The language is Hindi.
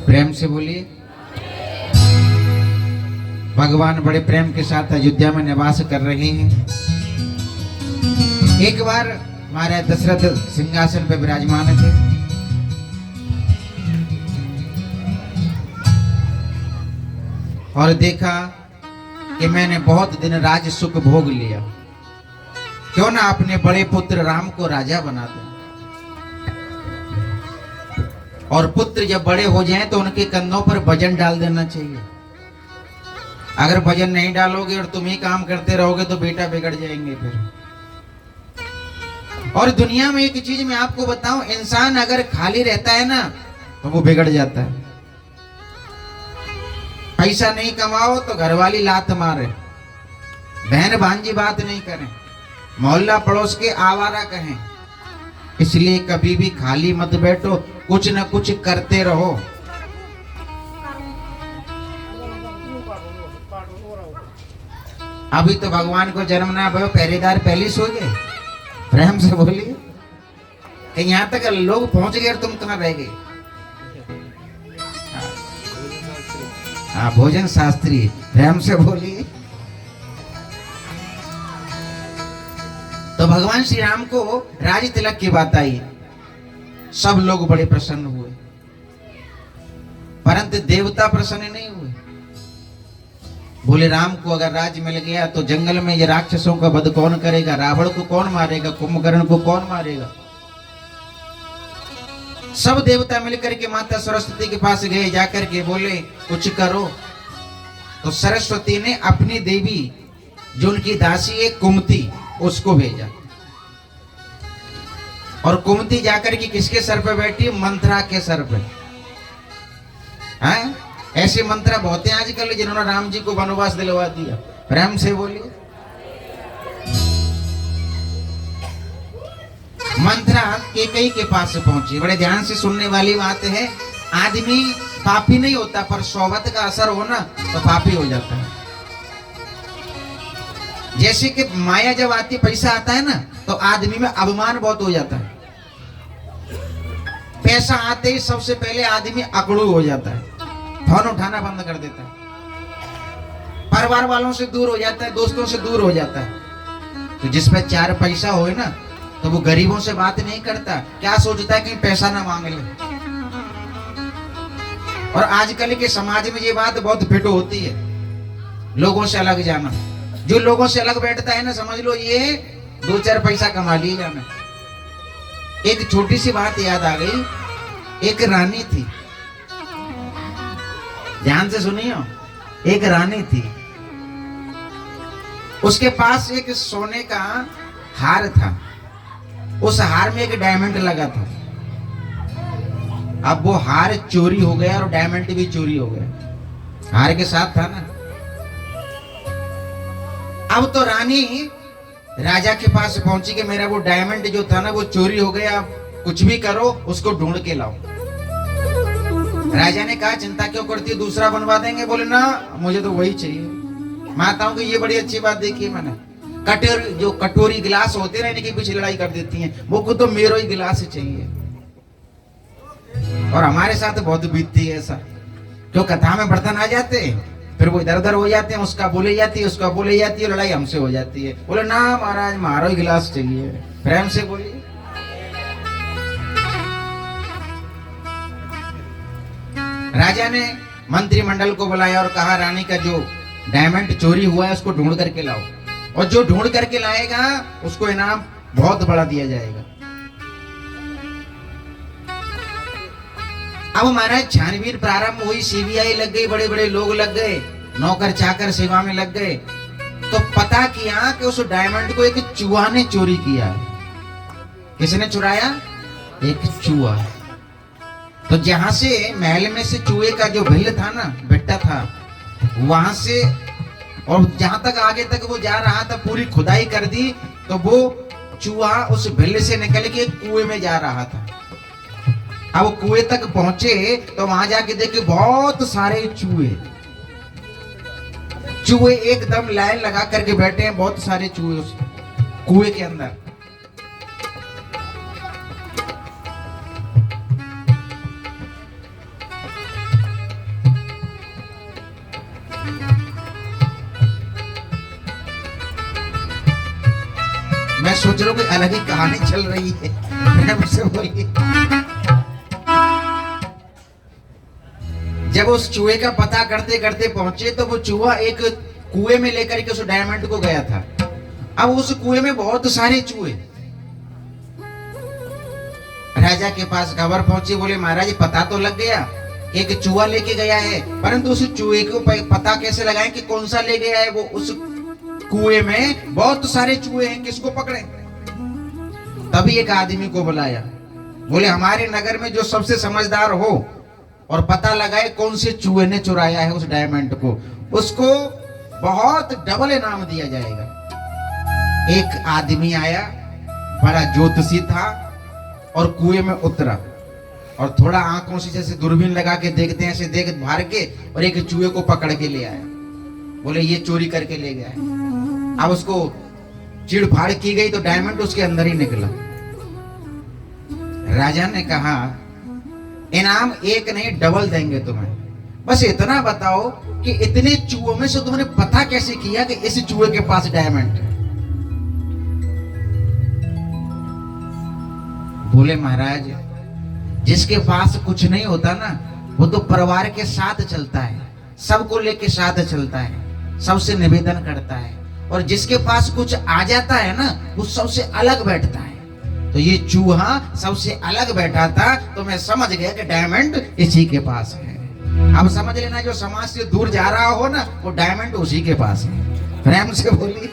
प्रेम से बोलिए। भगवान बड़े प्रेम के साथ अयोध्या में निवास कर रहे हैं। एक बार महाराज दशरथ सिंहासन पर विराजमान थे। और देखा कि मैंने बहुत दिन राज सुख भोग लिया, क्यों ना अपने बड़े पुत्र राम को राजा बना दूं। और पुत्र जब बड़े हो जाएं तो उनके कंधों पर वजन डाल देना चाहिए। अगर वजन नहीं डालोगे और तुम ही काम करते रहोगे तो बेटा बिगड़ जाएंगे फिर। और दुनिया में एक चीज मैं आपको बताऊं, इंसान अगर खाली रहता है ना तो वो बिगड़ जाता है। पैसा नहीं कमाओ तो घरवाली लात मारे, बहन भांजी बात नहीं करें, मोहल्ला पड़ोस के आवारा कहें। इसलिए कभी भी खाली मत बैठो, कुछ न कुछ करते रहो। अभी तो भगवान को जन्म ना भयो, पहरेदार पहले सो गए। प्रेम से बोलिए कि यहाँ तक लोग पहुंच गए और तुम कहाँ रह गए। हाँ, भोजन शास्त्री। प्रेम से बोलिए। तो भगवान श्री राम को राज तिलक की बात आई, सब लोग बड़े प्रसन्न हुए, परंतु देवता प्रसन्न नहीं हुए। बोले राम को अगर राज मिल गया तो जंगल में ये राक्षसों का वध कौन करेगा, रावण को कौन मारेगा, कुंभकर्ण को कौन मारेगा। सब देवता मिलकर के माता सरस्वती के पास गए, जाकर के बोले कुछ करो। तो सरस्वती ने अपनी देवी जो उनकी दासी है कुमति, उसको भेजा। और कुमति जाकर के किसके सर पे बैठी? मंथरा के सर पे। हैं? ऐसे मंत्रा बहुत हैं आजकल जिन्होंने राम जी को वनवास दिलवा दिया। प्रेम से बोलिए। मंथरा कैकेयी के पास से पहुंची। बड़े ध्यान से सुनने वाली बात है। आदमी पापी नहीं होता, पर सोबत का असर हो ना तो पापी हो जाता है। जैसे कि माया जब आती, पैसा आता है ना तो आदमी में अभिमान बहुत हो जाता है। पैसा आते ही सबसे पहले आदमी अकड़ू हो जाता है, फोन उठाना बंद कर देता है, परिवार वालों से दूर हो जाता है, दोस्तों से दूर हो जाता है। तो जिस पे चार पैसा हो ना तो वो गरीबों से बात नहीं करता, क्या सोचता है कहीं पैसा ना मांग ले। और आजकल के समाज में ये बात बहुत फिट होती है, लोगों से अलग जाना। जो लोगों से अलग बैठता है ना, समझ लो ये दो चार पैसा कमा लिए जाना। एक छोटी सी बात याद आ गई। एक रानी थी, ध्यान से सुनियो। एक रानी थी, उसके पास एक सोने का हार था। उस हार में एक डायमंड लगा था। अब वो हार चोरी हो गया और डायमंड भी चोरी हो गया। हार के साथ था ना। अब तो रानी राजा के पास पहुंची कि मेरा वो डायमंड जो था ना वो चोरी हो गया, कुछ भी करो उसको ढूंढ के लाओ। राजा ने कहा चिंता क्यों करती है, दूसरा बनवा देंगे। बोले ना, मुझे तो वही चाहिए। माताओं की ये बड़ी अच्छी बात देखी मैंने। जो कटोरी गिलास होते ना, इनके पीछे लड़ाई कर देती हैं, वो को तो मेरो ही गिलास चाहिए। और हमारे साथ बहुत बीतती है ऐसा, क्यों कथा में बर्तन आ जाते हैं, फिर वो इधर उधर हो जाते हैं, उसका बोले जाती है, उसका बोले जाती है, लड़ाई हमसे हो जाती है। बोले ना महाराज, मारो ही गिलास चाहिए, प्रेम से बोलिए। राजा ने मंत्रिमंडल को बुलाया और कहा, रानी का जो डायमंड चोरी हुआ है उसको ढूंढ करके लाओ, और जो ढूंढ करके लाएगा उसको इनाम बहुत बड़ा दिया जाएगा। अब महाराज छानबीन प्रारंभ हुई, सीबीआई लग गई, बड़े बड़े लोग लग गए, नौकर चाकर सेवा में लग गए। तो पता किया कि उस डायमंड को एक चूहा ने चोरी किया। किसने चुराया? एक चूहा। तो जहां से महल में से चूहे का जो भिल्ल था ना, बिट्टा था, वहां से और जहां तक आगे तक वो जा रहा था, पूरी खुदाई कर दी, तो वो चूहा उस भिल्ल से निकल के कुएं में जा रहा था। अब कुएं तक पहुंचे तो वहां जाके देखे बहुत सारे चूहे एकदम लाइन लगा करके बैठे हैं, बहुत सारे चूहे उस कुएं के अंदर। मैं सोच रहा हूँ कोई अलग ही कहानी चल रही है, मुझसे बोलिए। जब उस चूहे का पता करते करते पहुंचे तो वो चूहा एक कुएं में लेकर के उस डायमंड को गया था। अब उस कुएं में बहुत सारे चूहे। राजा के पास खबर पहुंची, बोले महाराज पता तो लग गया, एक चूहा लेके गया है, परंतु उस चूहे को पता कैसे लगाएं कि कौन सा ले गया है? वो उस कुएं में बहुत सारे चूहे हैं, किसको पकड़े? तभी एक आदमी को बुलाया, बोले हमारे नगर में जो सबसे समझदार हो और पता लगाए कौन से चूहे ने चुराया है उस डायमंड को, उसको बहुत डबल इनाम दिया जाएगा। एक आदमी आया, बड़ा ज्योतिषी था, और कुएं में उतरा और थोड़ा आंखों से जैसे दूरबीन लगा के देखते हैं, ऐसे देख भार के, और एक चूहे को पकड़ के ले आया। बोले ये चोरी करके ले गया है। अब उसको चिड़ फाड़ की गई तो डायमंड उसके अंदर ही निकला। राजा ने कहा इनाम एक नहीं, डबल देंगे तुम्हें, बस इतना बताओ कि इतने चूहों में से तुमने पता कैसे किया कि इस चूहे के पास डायमंड है? बोले महाराज, जिसके पास कुछ नहीं होता ना, वो तो परिवार के साथ चलता है, सबको लेके साथ चलता है, सबसे निवेदन करता है, और जिसके पास कुछ आ जाता है ना, वो सबसे अलग बैठता है। तो ये चूहा सबसे अलग बैठा था, तो मैं समझ गया कि डायमंड इसी के पास है। अब समझ लेना, जो समाज से दूर जा रहा हो ना, वो डायमंड उसी के पास है। प्रेम से बोलिए।